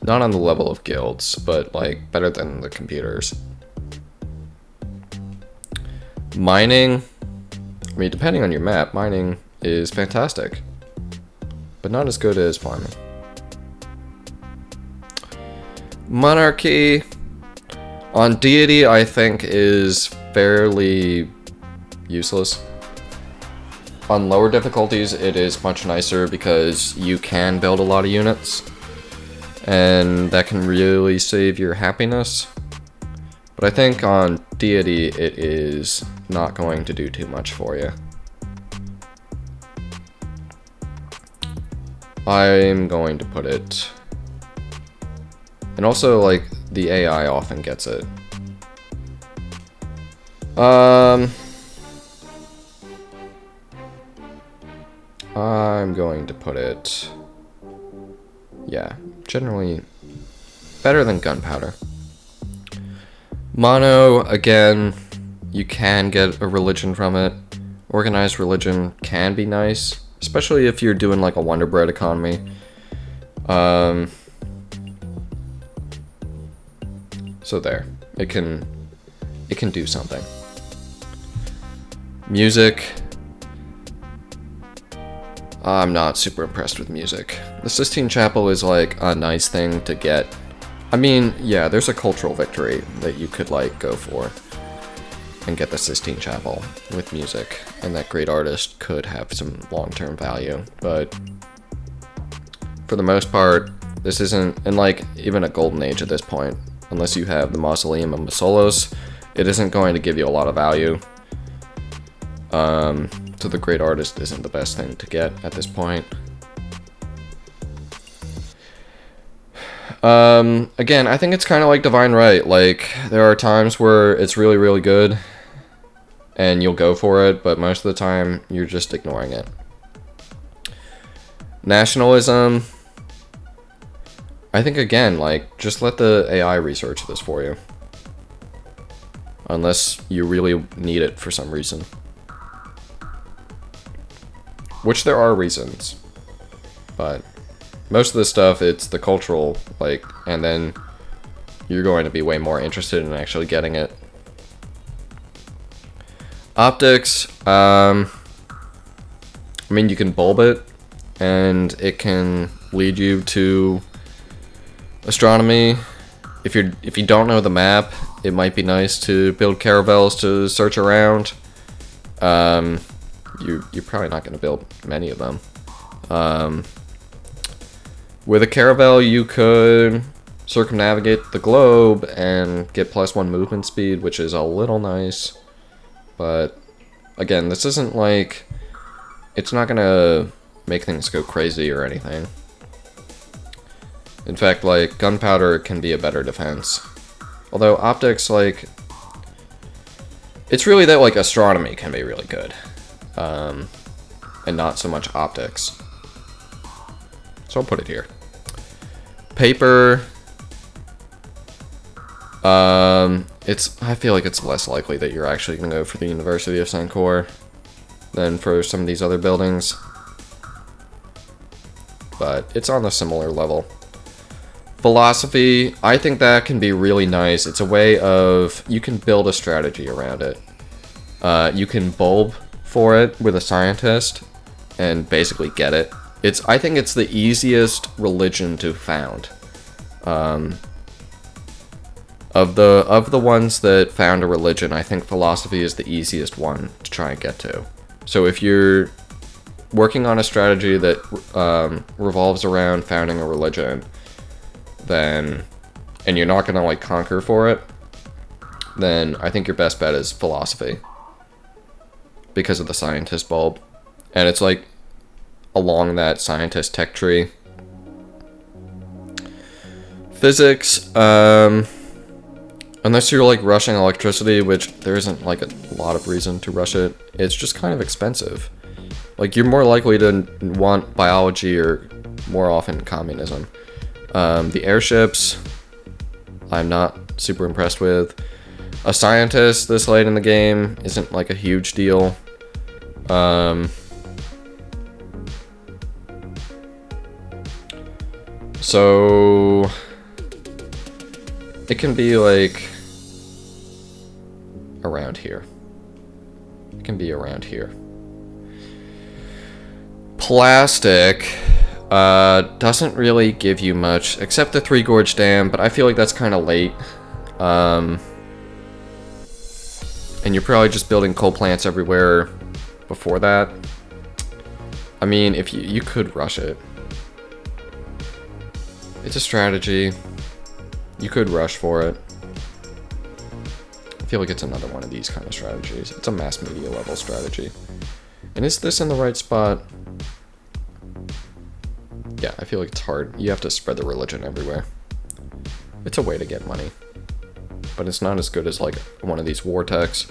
Not on the level of guilds, but like better than the computers. Mining, I mean, depending on your map, mining is fantastic, but not as good as farming. Monarchy on deity, I think, is fairly useless. On lower difficulties, it is much nicer because you can build a lot of units, and that can really save your happiness. But I think on deity, it is not going to do too much for you. I'm going to put it... And also, like, the AI often gets it. I'm going to put it... Yeah, generally better than gunpowder. Mono, again, you can get a religion from it. Organized religion can be nice, especially if you're doing like a Wonder Bread economy. So there, it can do something. Music. I'm not super impressed with music. The Sistine Chapel is like a nice thing to get. I mean, yeah, there's a cultural victory that you could like go for and get the Sistine Chapel with music, and that great artist could have some long-term value, but for the most part, this isn't, and like even a golden age at this point, unless you have the Mausoleum of Masolos, it isn't going to give you a lot of value. So the great artist isn't the best thing to get at this point. Again, I think it's kind of like Divine Right. Like, there are times where it's really, really good, and you'll go for it, but most of the time, you're just ignoring it. Nationalism, I think, again, like, just let the AI research this for you. Unless you really need it for some reason. Which there are reasons. But most of the stuff, it's the cultural, like, and then you're going to be way more interested in actually getting it. Optics, I mean, you can bulb it, and it can lead you to astronomy. If you don't know the map, it might be nice to build caravels to search around. You're probably not going to build many of them. With a caravel, you could circumnavigate the globe and get +1 movement speed, which is a little nice. But again, this isn't like, it's not going to make things go crazy or anything. In fact, like, gunpowder can be a better defense. Although optics, like, it's really that, like, astronomy can be really good. And not so much optics. So I'll put it here. Paper. I feel like it's less likely that you're actually going to go for the University of Sankor than for some of these other buildings. But it's on a similar level. Philosophy, I think that can be really nice. It's a way of, you can build a strategy around it. You can bulb for it with a scientist and basically get it. I think it's the easiest religion to found. Of the ones that found a religion, I think philosophy is the easiest one to try and get to. So if you're working on a strategy that revolves around founding a religion, then, and you're not gonna like conquer for it, then I think your best bet is philosophy. Because of the scientist bulb. And it's like along that scientist tech tree. Physics, unless you're like rushing electricity, which there isn't like a lot of reason to rush it, it's just kind of expensive. Like, you're more likely to want biology or more often communism. The airships, I'm not super impressed with. A scientist this late in the game isn't like a huge deal. So it can be like around here. It can be around here. Plastic doesn't really give you much except the Three Gorge Dam, but I feel like that's kind of late. And you're probably just building coal plants everywhere before that. I mean, if you could rush it. It's a strategy. You could rush for it. I feel like it's another one of these kind of strategies. It's a mass media level strategy. And is this in the right spot? Yeah, I feel like it's hard. You have to spread the religion everywhere. It's a way to get money. But it's not as good as like one of these war techs.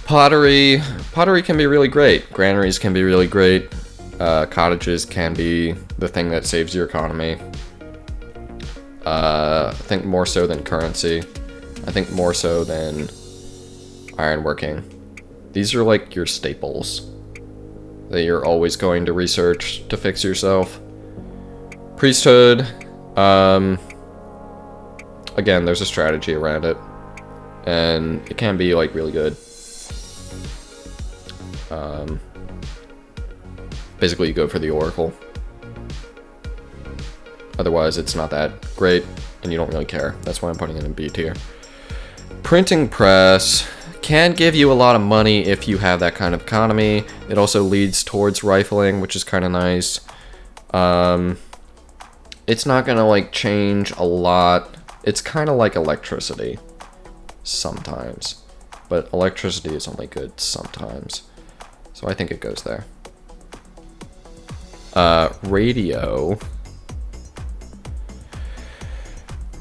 Pottery. Pottery can be really great. Granaries can be really great. Cottages can be the thing that saves your economy. I think more so than currency. I think more so than ironworking. These are like your staples that you're always going to research to fix yourself. Priesthood. Again, there's a strategy around it. And it can be like really good. Basically, you go for the Oracle. Otherwise, it's not that great, and you don't really care. That's why I'm putting it in B tier. Printing press can give you a lot of money if you have that kind of economy. It also leads towards rifling, which is kind of nice. It's not gonna like change a lot. It's kind of like electricity sometimes, but electricity is only good sometimes. So I think it goes there. Radio.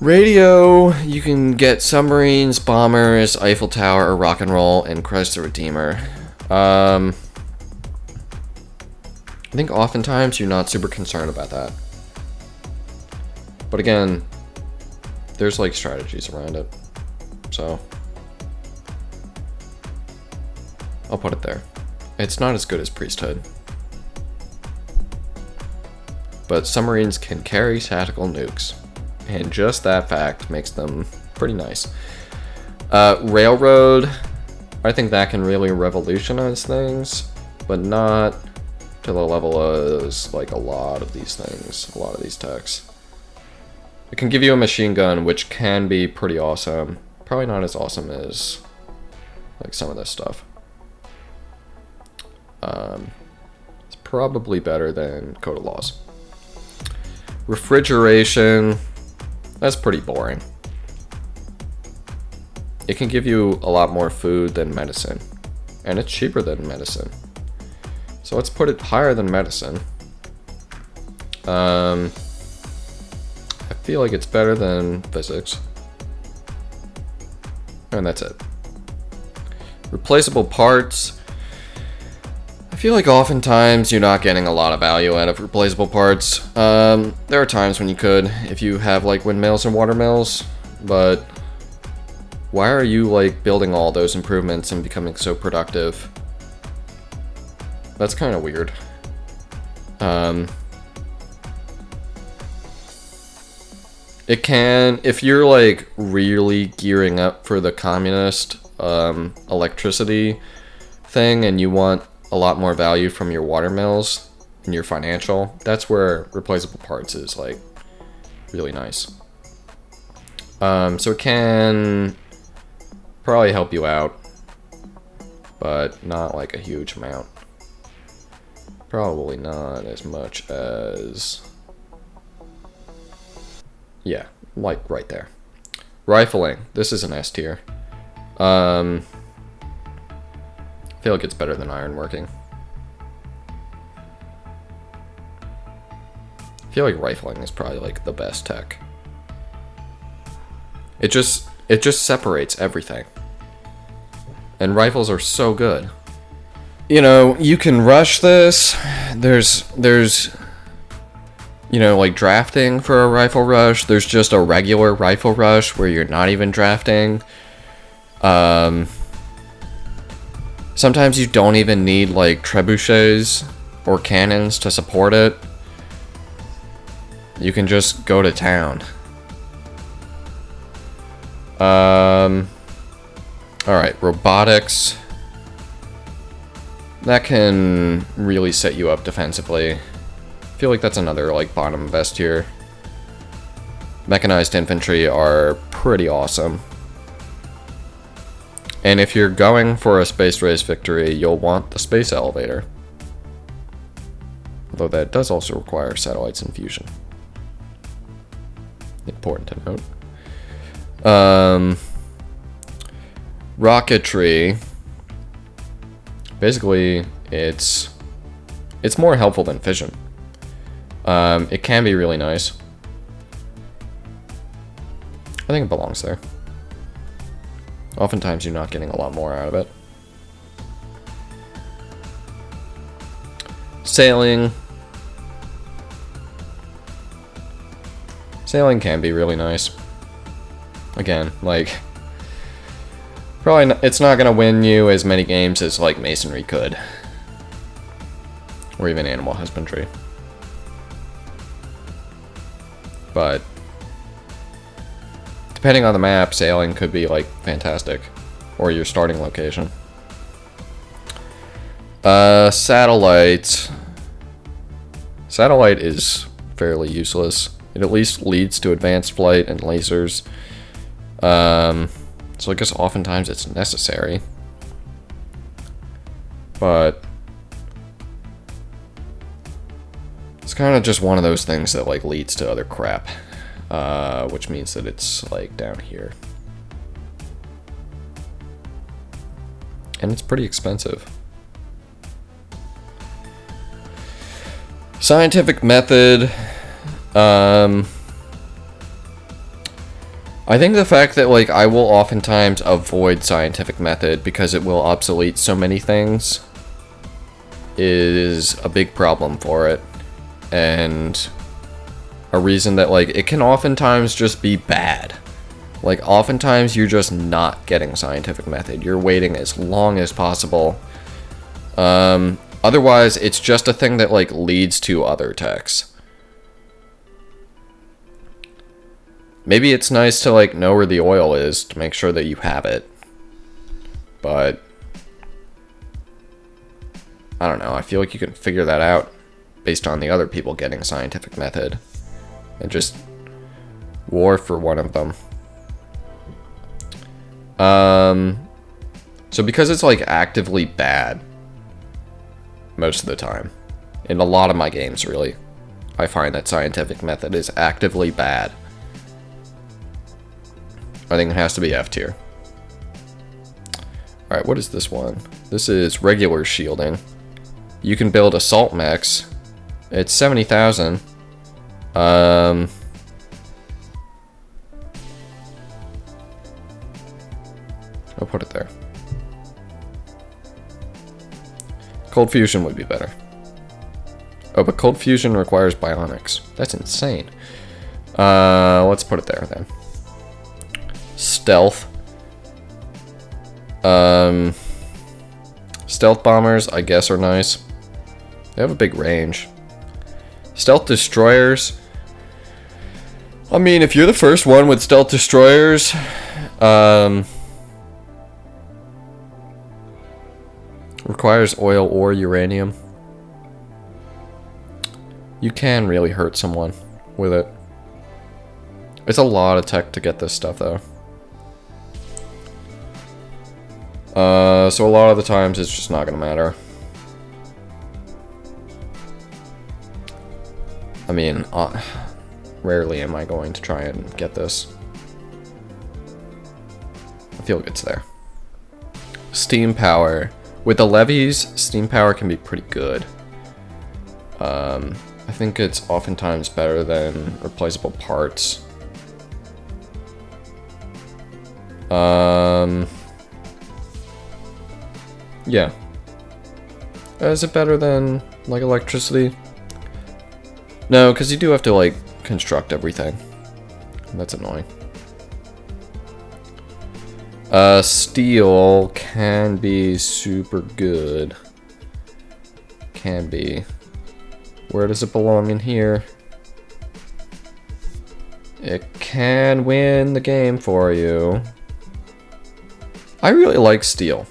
Radio, you can get submarines, bombers, Eiffel Tower, or rock and roll, and Christ the Redeemer. I think oftentimes you're not super concerned about that. But again, there's like strategies around it. So I'll put it there. It's not as good as Priesthood. But submarines can carry tactical nukes. And just that fact makes them pretty nice. Railroad, I think that can really revolutionize things, but not to the level as like a lot of these things, a lot of these techs. It can give you a machine gun, which can be pretty awesome. Probably not as awesome as like some of this stuff. It's probably better than Code of Laws. Refrigeration, that's pretty boring. It can give you a lot more food than medicine, and it's cheaper than medicine. So let's put it higher than medicine. I feel like it's better than physics. And that's it. Replaceable parts. I feel like oftentimes you're not getting a lot of value out of replaceable parts. There are times when you could, if you have like windmills and watermills, but why are you like building all those improvements and becoming so productive? That's kind of weird. It can, if you're like really gearing up for the communist electricity thing and you want a lot more value from your watermills and your financial, that's where replaceable parts is like really nice. So it can probably help you out, but not like a huge amount. Probably not as much as, yeah, like right there. Rifling, this is an S tier. I feel like it's better than ironworking. I feel like rifling is probably like the best tech. It just separates everything. And rifles are so good. You know, you can rush this. There's you know, like drafting for a rifle rush. There's just a regular rifle rush where you're not even drafting. Sometimes you don't even need like trebuchets or cannons to support it. You can just go to town. Alright, robotics. That can really set you up defensively. I feel like that's another like bottom best tier. Mechanized infantry are pretty awesome. And if you're going for a space race victory, you'll want the space elevator. Although that does also require satellites and fusion. Important to note. Rocketry. Basically, it's more helpful than fission. It can be really nice. I think it belongs there. Oftentimes you're not getting a lot more out of it. Sailing. Sailing can be really nice. Again, like, probably not, it's not going to win you as many games as like masonry could. Or even animal husbandry. But depending on the map, sailing could be like fantastic. Or your starting location. Satellites. Satellite is fairly useless. It at least leads to advanced flight and lasers. So I guess oftentimes it's necessary. But it's kind of just one of those things that like leads to other crap. Which means that it's like down here. And it's pretty expensive. Scientific method. I think the fact that like I will oftentimes avoid scientific method because it will obsolete so many things is a big problem for it. And a reason that like it can oftentimes just be bad. Like oftentimes you're just not getting scientific method. You're waiting as long as possible. Otherwise it's just a thing that like leads to other techs. Maybe it's nice to like know where the oil is to make sure that you have it. But I don't know, I feel like you can figure that out based on the other people getting scientific method. And just war for one of them. So because it's like actively bad most of the time, in a lot of my games really, I find that scientific method is actively bad. I think it has to be F tier. Alright, what is this one? This is regular shielding. You can build assault mechs. It's 70,000. I'll put it there. Cold fusion would be better. Oh, but cold fusion requires bionics. That's insane. Let's put it there then. Stealth. Stealth bombers, I guess, are nice. They have a big range. Stealth destroyers. I mean, if you're the first one with stealth destroyers, requires oil or uranium. You can really hurt someone with it. It's a lot of tech to get this stuff, though. So a lot of the times it's just not gonna matter. I mean, rarely am I going to try and get this. I feel like it's there. Steam power. With the levies, steam power can be pretty good. I think it's oftentimes better than replaceable parts. Yeah. Is it better than, like, electricity? No, because you do have to, like, construct everything. That's annoying. Steel can be super good. Can be. Where does it belong in here? It can win the game for you. I really like steel.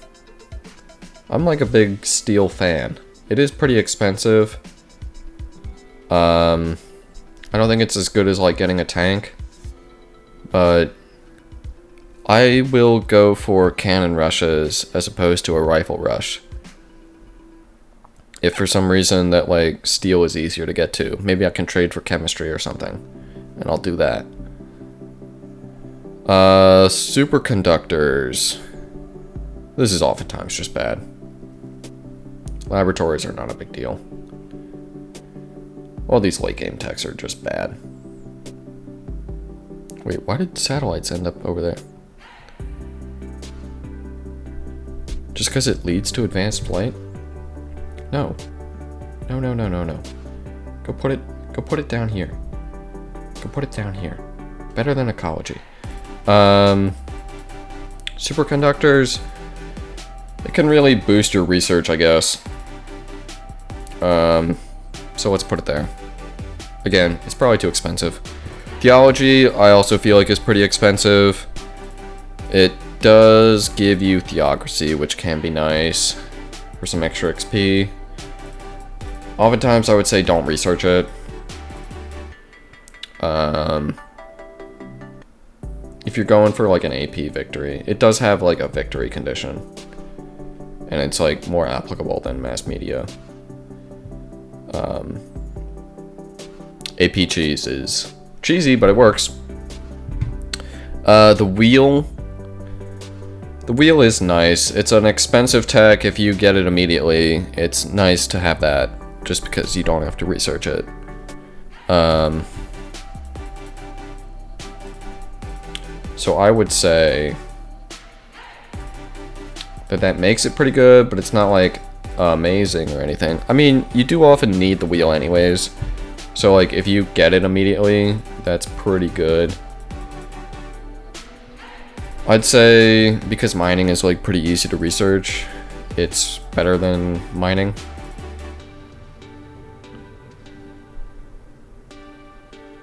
I'm like a big steel fan. It is pretty expensive. I don't think it's as good as like getting a tank, but I will go for cannon rushes as opposed to a rifle rush. If for some reason that like steel is easier to get to, maybe I can trade for chemistry or something, and I'll do that. Superconductors. This is oftentimes just bad. Laboratories are not a big deal. All these late game techs are just bad. Wait, why did satellites end up over there? Just because it leads to advanced flight? No. No, no, no, no, no. Go put it down here. Go put it down here. Better than ecology. Superconductors, it can really boost your research, I guess. So let's put it there. Again, it's probably too expensive. Theology, I also feel like is pretty expensive. It does give you theocracy, which can be nice for some extra XP. Oftentimes I would say don't research it. If you're going for like an AP victory, it does have like a victory condition. And it's like more applicable than mass media. AP cheese is cheesy, but it works. The wheel is nice. It's an expensive tech. If you get it immediately, it's nice to have that, just because you don't have to research it. So I would say that makes it pretty good, but it's not like amazing or anything. I mean, you do often need the wheel anyways. So like if you get it immediately, that's pretty good. I'd say because mining is like pretty easy to research, it's better than mining.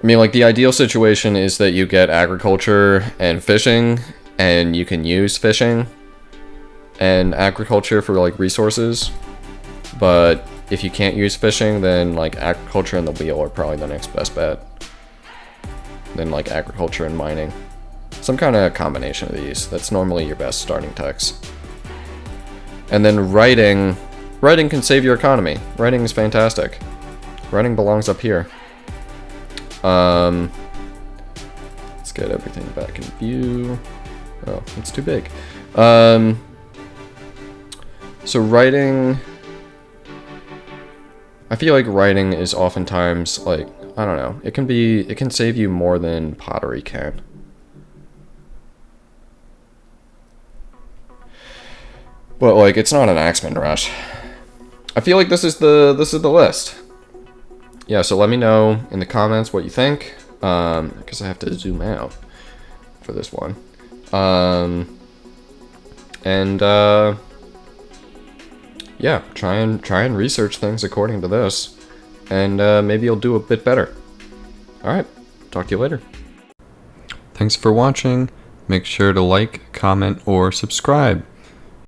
I mean, like the ideal situation is that you get agriculture and fishing, and you can use fishing and agriculture for like resources. But if you can't use fishing, then like agriculture and the wheel are probably the next best bet. Then like agriculture and mining. Some kind of combination of these. That's normally your best starting techs. And then writing. Writing can save your economy. Writing is fantastic. Writing belongs up here. Let's get everything back in view. Oh, it's too big. So writing, I feel like writing is oftentimes like, I don't know, it can save you more than pottery can. But like, it's not an axeman rush. I feel like this is the list. Yeah, so let me know in the comments what you think. Because I have to zoom out for this one. Yeah, try and research things according to this, and maybe you'll do a bit better. Alright, talk to you later. Thanks for watching. Make sure to like, comment, or subscribe.